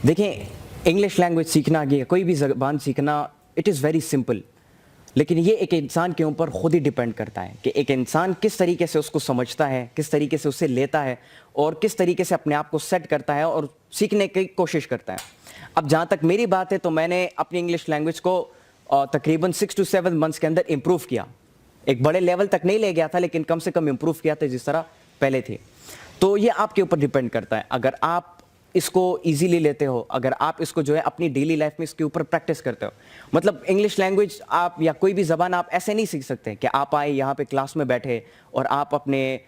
دیکھیں English language سیکھنا یہ کوئی بھی زبان سیکھنا اٹ از ویری سمپل، لیکن یہ ایک انسان کے اوپر خود ہی ڈیپینڈ کرتا ہے کہ ایک انسان کس طریقے سے اس کو سمجھتا ہے، کس طریقے سے اسے لیتا ہے اور کس طریقے سے اپنے آپ کو سیٹ کرتا ہے اور سیکھنے کی کوشش کرتا ہے۔ اب جہاں تک میری بات ہے تو میں نے اپنی انگلش لینگویج کو تقریباً 6 to 7 منتھس کے اندر امپروو کیا۔ ایک بڑے لیول تک نہیں لے گیا تھا لیکن کم سے کم امپروو کیا تھا جس طرح پہلے تھی۔ تو یہ آپ کے اوپر ڈیپینڈ کرتا ہے، اگر آپ اس کو ایزیلی لیتے ہو، اگر آپ اس کو جو ہے اپنی ڈیلی لائف میں اس کے اوپر پریکٹس کرتے ہو۔ مطلب انگلش لینگویج آپ یا کوئی بھی زبان آپ ایسے نہیں سیکھ سکتے کہ آپ آئے یہاں پہ کلاس میں بیٹھے اور آپ اپنے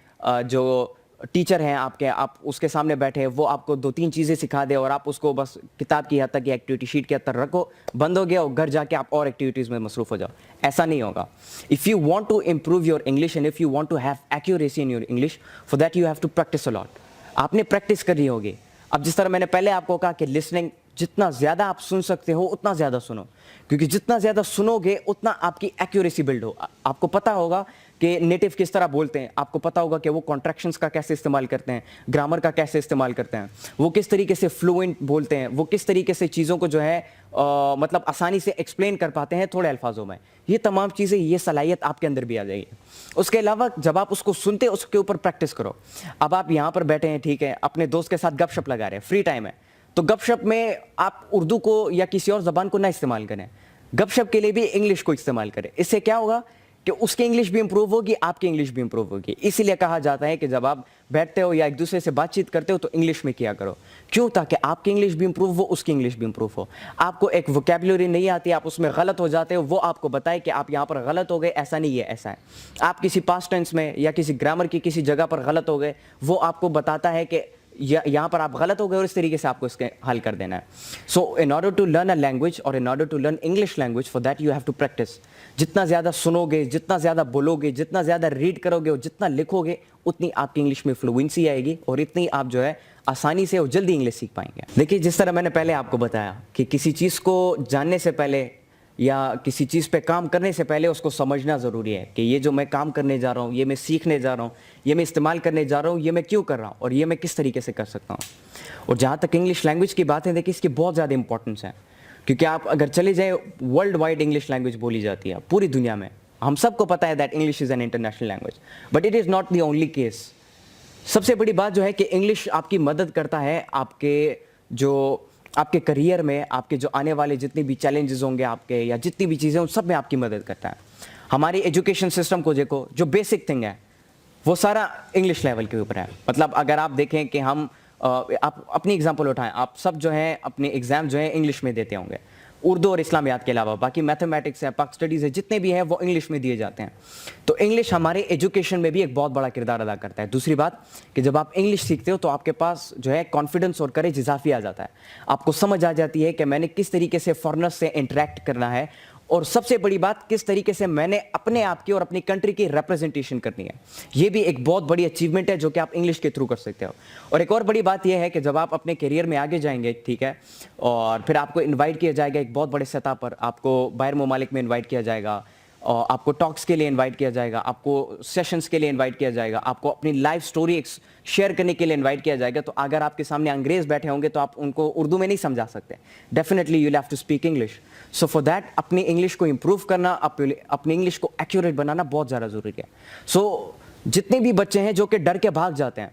جو ٹیچر ہیں آپ اس کے سامنے بیٹھے، وہ آپ کو 2-3 چیزیں سکھا دے اور آپ اس کو بس کتاب کی حد تک یا ایکٹیویٹی شیٹ کے حد تک رکھو، بند ہو گیا اور گھر جا کے آپ اور ایکٹیویٹیز میں مصروف ہو جاؤ۔ ایسا نہیں ہوگا۔ If you want to improve your English and if you want to have accuracy in your English, for that you have to practice a lot. آپ نے پریکٹس کرنی ہوگی۔ اب جس طرح میں نے پہلے آپ کو کہا کہ لسننگ، جتنا زیادہ آپ سن سکتے ہو اتنا زیادہ سنو، کیونکہ جتنا زیادہ سنو گے اتنا آپ کی ایکوریسی بلڈ ہو۔ آپ کو پتہ ہوگا کہ نیٹو کس طرح بولتے ہیں، آپ کو پتہ ہوگا کہ وہ کانٹریکشنز کا کیسے استعمال کرتے ہیں، گرامر کا کیسے استعمال کرتے ہیں، وہ کس طریقے سے فلوئنٹ بولتے ہیں، وہ کس طریقے سے چیزوں کو جو ہے مطلب آسانی سے ایکسپلین کر پاتے ہیں تھوڑے الفاظوں میں۔ یہ تمام چیزیں، یہ صلاحیت آپ کے اندر بھی آ جائے گی۔ اس کے علاوہ جب آپ اس کو سنتے اس کے اوپر پریکٹس کرو۔ اب آپ یہاں پر بیٹھے ہیں، ٹھیک ہے، اپنے دوست کے ساتھ گپ شپ لگا رہے ہیں، فری ٹائم ہے، تو گپ شپ میں آپ اردو کو یا کسی اور زبان کو نہ استعمال کریں، گپ شپ کے لیے بھی انگلش کو استعمال کریں۔ اس سے کیا ہوگا کہ اس کی انگلش بھی امپروو ہوگی، آپ کی انگلش بھی امپروو ہوگی۔ اسی لیے کہا جاتا ہے کہ جب آپ بیٹھتے ہو یا ایک دوسرے سے بات چیت کرتے ہو تو انگلش میں کیا کرو۔ کیوں؟ تاکہ آپ کی انگلش بھی امپروو ہو، اس کی انگلش بھی امپروو ہو۔ آپ کو ایک ووکیبلری نہیں آتی، آپ اس میں غلط ہو جاتے ہو، وہ آپ کو بتائے کہ آپ یہاں پر غلط ہو گئے، ایسا نہیں ہے، ایسا ہے۔ آپ کسی پاسٹ ٹینس میں یا کسی گرامر کی کسی جگہ پر غلط ہو گئے، وہ آپ کو بتاتا ہے کہ یہاں پر آپ غلط ہو گئے اور اس طریقے سے آپ کو اس کے حل کر دینا ہے۔ So in order to learn a language اور in order to learn English language, for that you have to practice. جتنا زیادہ سنو گے، جتنا زیادہ بولو گے، جتنا زیادہ ریڈ کرو گے اور جتنا لکھو گے، اتنی آپ کی انگلش میں فلوئنسی آئے گی اور اتنی آپ جو ہے آسانی سے اور جلدی انگلش سیکھ پائیں گے۔ دیکھیے جس طرح میں نے پہلے آپ کو بتایا کہ کسی چیز کو جاننے سے پہلے یا کسی چیز پہ کام کرنے سے پہلے اس کو سمجھنا ضروری ہے کہ یہ جو میں کام کرنے جا رہا ہوں، یہ میں سیکھنے جا رہا ہوں، یہ میں استعمال کرنے جا رہا ہوں، یہ میں کیوں کر رہا ہوں اور یہ میں کس طریقے سے کر سکتا ہوں۔ اور جہاں تک انگلش لینگویج کی بات ہے، دیکھیے اس کی بہت زیادہ امپورٹنس ہے، کیونکہ آپ اگر چلے جائیں ورلڈ وائڈ انگلش لینگویج بولی جاتی ہے پوری دنیا میں۔ ہم سب کو پتہ ہے that English is an international language, but it is not the only case. سب سے بڑی بات جو ہے کہ انگلش آپ کی مدد کرتا ہے آپ کے کریئر میں، آپ کے جو آنے والے جتنے بھی چیلنجز ہوں گے آپ کے یا جتنی بھی چیزیں، ان سب میں آپ کی مدد کرتا ہے۔ ہماری ایجوکیشن سسٹم کو دیکھو، جو بیسک تھنگ ہے وہ سارا انگلش لیول کے اوپر ہے۔ مطلب اگر آپ دیکھیں کہ ہم آپ اپنی اگزامپل اٹھائیں، آپ سب جو ہیں اپنے ایگزام جو ہیں انگلش میں دیتے ہوں گے، اردو اور اسلامیات کے علاوہ باقی میتھمیٹکس ہے، پاک اسٹڈیز ہے، جتنے بھی ہیں وہ انگلش میں دیے جاتے ہیں۔ تو انگلش ہمارے ایجوکیشن میں بھی ایک بہت بڑا کردار ادا کرتا ہے۔ دوسری بات کہ جب آپ انگلش سیکھتے ہو تو آپ کے پاس جو ہے کانفیڈنس اور کریج اضافی آ جاتا ہے۔ آپ کو سمجھ آ جاتی ہے کہ میں نے کس طریقے سے فارنرز سے انٹریکٹ کرنا ہے، اور سب سے بڑی بات کس طریقے سے میں نے اپنے آپ کی اور اپنی کنٹری کی ریپرزنٹیشن کرنی ہے۔ یہ بھی ایک بہت بڑی اچیومنٹ ہے جو کہ آپ انگلش کے تھرو کر سکتے ہو۔ اور ایک اور بڑی بات یہ ہے کہ جب آپ اپنے کیریئر میں آگے جائیں گے، ٹھیک ہے، اور پھر آپ کو انوائٹ کیا جائے گا ایک بہت بڑے سطح پر، آپ کو باہر ممالک میں انوائٹ کیا جائے گا، اور آپ کو ٹاکس کے لیے انوائٹ کیا جائے گا، آپ کو سیشنز کے لیے انوائٹ کیا جائے گا، آپ کو اپنی لائف سٹوری شیئر کرنے کے لیے انوائٹ کیا جائے گا، تو اگر آپ کے سامنے انگریز بیٹھے ہوں گے تو آپ ان کو اردو میں نہیں سمجھا سکتے، definitely you have to speak English. So for that اپنی انگلش کو امپروو کرنا، اپنی انگلش کو ایکوریٹ بنانا بہت زیادہ ضروری ہے۔ سو جتنے بھی بچے ہیں جو کہ ڈر کے بھاگ جاتے ہیں،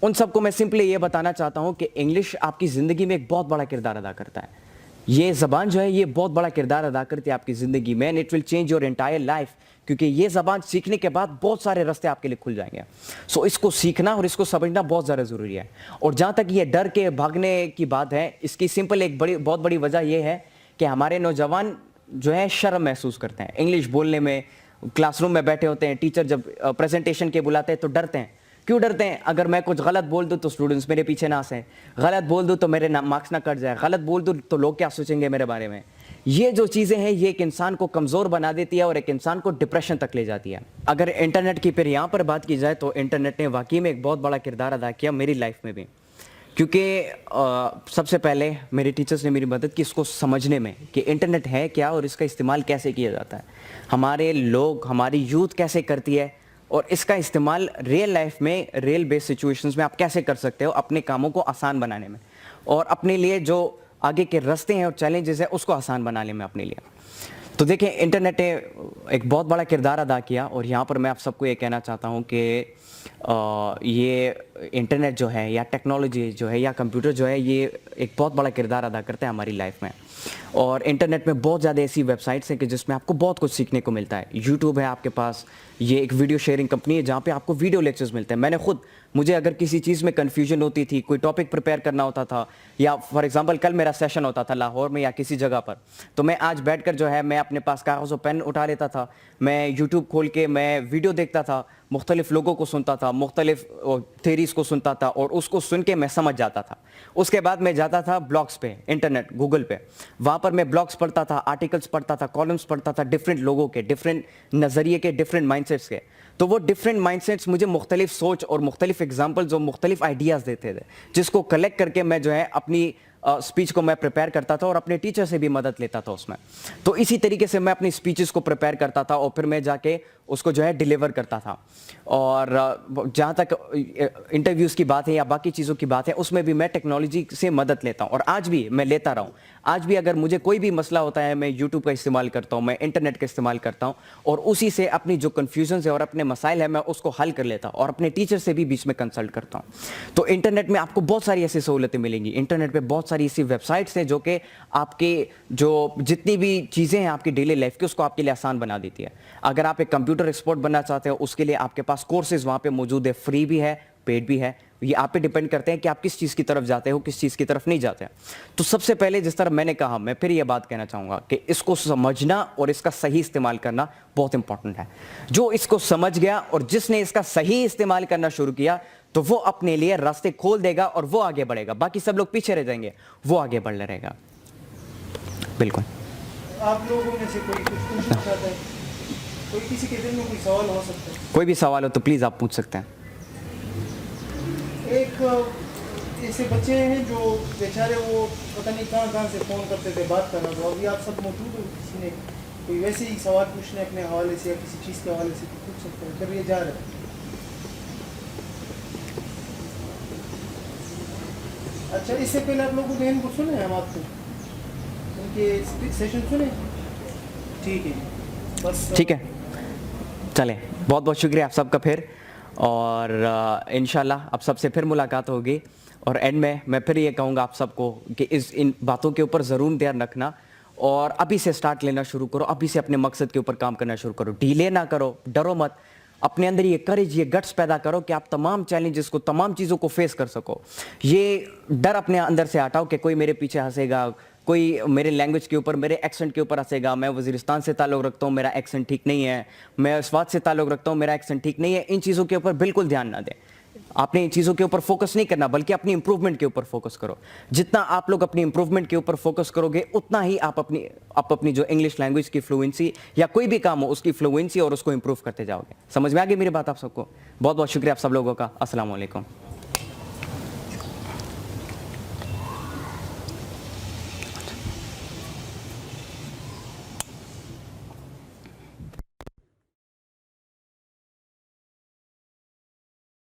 ان سب کو میں سمپلی یہ بتانا چاہتا ہوں کہ انگلش آپ کی زندگی میں ایک بہت بڑا کردار ادا کرتا ہے۔ یہ زبان جو ہے یہ بہت بڑا کردار ادا کرتی ہے آپ کی زندگی میں، and it will change your entire life, کیونکہ یہ زبان سیکھنے کے بعد بہت سارے راستے آپ کے لیے کھل جائیں گے۔ سو اس کو سیکھنا اور اس کو سمجھنا بہت زیادہ ضروری ہے۔ اور جہاں تک یہ ڈر کے بھاگنے کی بات ہے، اس کی سمپل ایک بہت بڑی وجہ یہ ہے کہ ہمارے نوجوان جو ہے شرم محسوس کرتے ہیں انگلش بولنے میں۔ کلاس روم میں بیٹھے ہوتے ہیں، ٹیچر جب پریزنٹیشن کے بلاتے ہیں تو ڈرتے ہیں۔ کیوں ڈرتے ہیں؟ اگر میں کچھ غلط بول دوں تو اسٹوڈنٹس میرے پیچھے نہ ہنسیں، غلط بول دوں تو میرے مارکس نہ کٹ جائے، غلط بول دوں تو لوگ کیا سوچیں گے میرے بارے میں۔ یہ جو چیزیں ہیں یہ ایک انسان کو کمزور بنا دیتی ہے اور ایک انسان کو ڈپریشن تک لے جاتی ہے۔ اگر انٹرنیٹ کی پھر یہاں پر بات کی جائے تو انٹرنیٹ نے واقعی میں ایک بہت بڑا کردار ادا کیا میری لائف میں بھی، کیونکہ سب سے پہلے میرے ٹیچرز نے میری مدد کی اس کو سمجھنے میں کہ انٹرنیٹ ہے کیا اور اس کا استعمال کیسے کیا جاتا ہے، ہمارے لوگ، ہماری یوتھ کیسے کرتی ہے، اور اس کا استعمال ریئل لائف میں، ریئل بیس سچویشنز میں آپ کیسے کر سکتے ہو اپنے کاموں کو آسان بنانے میں۔ اور اپنے لیے جو آگے کے راستے ہیں اور چیلنجز ہیں اس کو آسان بنا لیں میں اپنے لیے. تو دیکھیں انٹرنیٹ نے ایک بہت بڑا کردار ادا کیا, اور یہاں پر میں آپ سب کو یہ کہنا چاہتا ہوں کہ یہ انٹرنیٹ جو ہے یا ٹیکنالوجی جو ہے یا کمپیوٹر جو ہے یہ ایک بہت بڑا کردار ادا کرتا ہے ہماری لائف میں. اور انٹرنیٹ میں بہت زیادہ ایسی ویب سائٹس ہیں کہ جس میں آپ کو بہت کچھ سیکھنے کو ملتا ہے. یوٹیوب ہے آپ کے پاس, یہ ایک ویڈیو شیئرنگ کمپنی ہے جہاں پہ آپ کو ویڈیو لیکچرز ملتے ہیں. میں نے خود, مجھے اگر کسی چیز میں کنفیوژن ہوتی تھی, کوئی ٹاپک پریپیئر کرنا ہوتا تھا, یا فار ایگزامپل کل میرا سیشن ہوتا تھا لاہور میں یا کسی جگہ پر, تو میں آج بیٹھ کر جو ہے میں اپنے پاس کاغذ و پین اٹھا لیتا تھا, میں یوٹیوب کھول کے میں ویڈیو دیکھتا تھا, مختلف لوگوں کو سنتا تھا, مختلف تھیریز کو سنتا تھا, اور اس کو سن کے میں سمجھ جاتا تھا. اس کے بعد میں جاتا تھا بلاگس پہ, انٹرنیٹ گوگل پہ, وہاں پر میں بلاگس پڑھتا تھا, آرٹیکلس پڑھتا تھا, کالمس پڑھتا تھا, ڈفرینٹ لوگوں کے, ڈفرینٹ نظریے کے, ڈفرینٹ مائنڈ سیٹس کے. تو وہ ڈفرینٹ مائنڈ سیٹس مجھے مختلف سوچ اور مختلف ایگزامپلز اور مختلف آئیڈیاز دیتے تھے, جس کو کلیکٹ کر کے میں جو ہے اپنی اسپیچ کو میں پریپیئر کرتا تھا اور اپنے ٹیچر سے بھی مدد لیتا تھا اس میں. تو اسی طریقے سے میں اپنی اسپیچز کو پریپیئر کرتا تھا اور پھر میں جا کے اس کو جو ہے ڈیلیور کرتا تھا. اور جہاں تک انٹرویوز کی بات ہے یا باقی چیزوں کی بات ہے, اس میں بھی میں ٹیکنالوجی سے مدد لیتا ہوں, اور آج بھی میں لیتا رہا ہوں. آج بھی اگر مجھے کوئی بھی مسئلہ ہوتا ہے میں یوٹیوب کا استعمال کرتا ہوں, میں انٹرنیٹ کا استعمال کرتا ہوں, اور اسی سے اپنی جو کنفیوژنز ہے اور اپنے مسائل ہیں میں اس کو حل کر لیتا ہوں, اور اپنے ٹیچر سے بھی بیچ میں کنسلٹ کرتا ہوں. تو انٹرنیٹ میں آپ کو بہت ساری ایسی سہولتیں ملیں گی. انٹرنیٹ پہ بہت ساری ایسی ویب سائٹس ہیں جو کہ آپ کے جو جتنی بھی چیزیں ہیں آپ کی ڈیلی لائف کی اس کو آپ کے لیے آسان بنا دیتی ہے. اگر آپ ایک کمپیوٹر ایکسپرٹ بننا چاہتے ہو, اس کے لیے آپ کے پاس کورسز وہاں پہ موجود ہے, فری بھی ہے, پیڈ بھی ہے. یہ آپ پہ ڈیپینڈ کرتے ہیں کہ آپ کس چیز کی طرف جاتے ہو, کس چیز کی طرف نہیں جاتے. تو سب سے پہلے جس طرح میں نے کہا, میں پھر یہ بات کہنا چاہوں گا کہ اس کو سمجھنا اور اس کا صحیح استعمال کرنا بہت امپورٹنٹ ہے. جو اس کو سمجھ گیا اور جس نے اس کا صحیح استعمال کرنا شروع کیا, تو وہ اپنے لیے راستے کھول دے گا اور وہ آگے بڑھے گا. باقی سب لوگ پیچھے رہ جائیں گے, وہ آگے بڑھ رہے گا. بالکل. آپ لوگوں میں سے کوئی کچھ پوچھنا چاہتا ہے؟ کوئی کسی کے دل میں کوئی سوال ہو سکتا ہے؟ کوئی بھی سوال ہو تو پلیز آپ پوچھ سکتے ہیں. ایک ایسے بچے ہیں جو بیچارے وہ پتہ نہیں کہاں سے فون کرتے تھے بات کرنا, تو ابھی آپ سب موجود ہو, کسی نے کوئی ویسے ہی سوال پوچھنے اپنے حوالے سے یا کسی چیز کے حوالے سے تو پوچھ سکتے ہیں. کر یہ جا رہا ہے. اچھا, اس سے پہلے آپ لوگوں کو ذہن کو سنے ہم آپ کو ان کے سیشن سنے؟ ٹھیک ہے, بس ٹھیک ہے, چلیں. بہت بہت شکریہ آپ سب کا پھر, اور انشاءاللہ اب سب سے پھر ملاقات ہوگی. اور اینڈ میں پھر یہ کہوں گا آپ سب کو کہ ان باتوں کے اوپر ضرور دھیان رکھنا, اور ابھی سے سٹارٹ لینا شروع کرو, ابھی سے اپنے مقصد کے اوپر کام کرنا شروع کرو. ڈیلے نہ کرو, ڈرو مت, اپنے اندر یہ کریج, یہ گٹس پیدا کرو کہ آپ تمام چیلنجز کو, تمام چیزوں کو فیس کر سکو. یہ ڈر اپنے اندر سے ہٹاؤ کہ کوئی میرے پیچھے ہنسے گا, کوئی میرے لینگویج کے اوپر, میرے ایکسنٹ کے اوپر ہنسے گا, میں وزیرستان سے تعلق رکھتا ہوں, میرا ایکسنٹ ٹھیک نہیں ہے, میں سوات سے تعلق رکھتا ہوں, میرا ایکسنٹ ٹھیک نہیں ہے. ان چیزوں کے اوپر بالکل دھیان نہ دیں. آپ نے ان چیزوں کے اوپر فوکس نہیں کرنا, بلکہ اپنی امپروومنٹ کے اوپر فوکس کرو. جتنا آپ لوگ اپنی امپروومنٹ کے اوپر فوکس کرو گے, اتنا ہی آپ اپنی جو انگلش لینگویج کی فلوئنسی یا کوئی بھی کام ہو اس کی فلوئنسی اور اس کو امپروو کرتے جاؤ گے. سمجھ میں آ گئی میری بات آپ سب کو؟ بہت بہت شکریہ آپ سب لوگوں کا. السلام علیکم.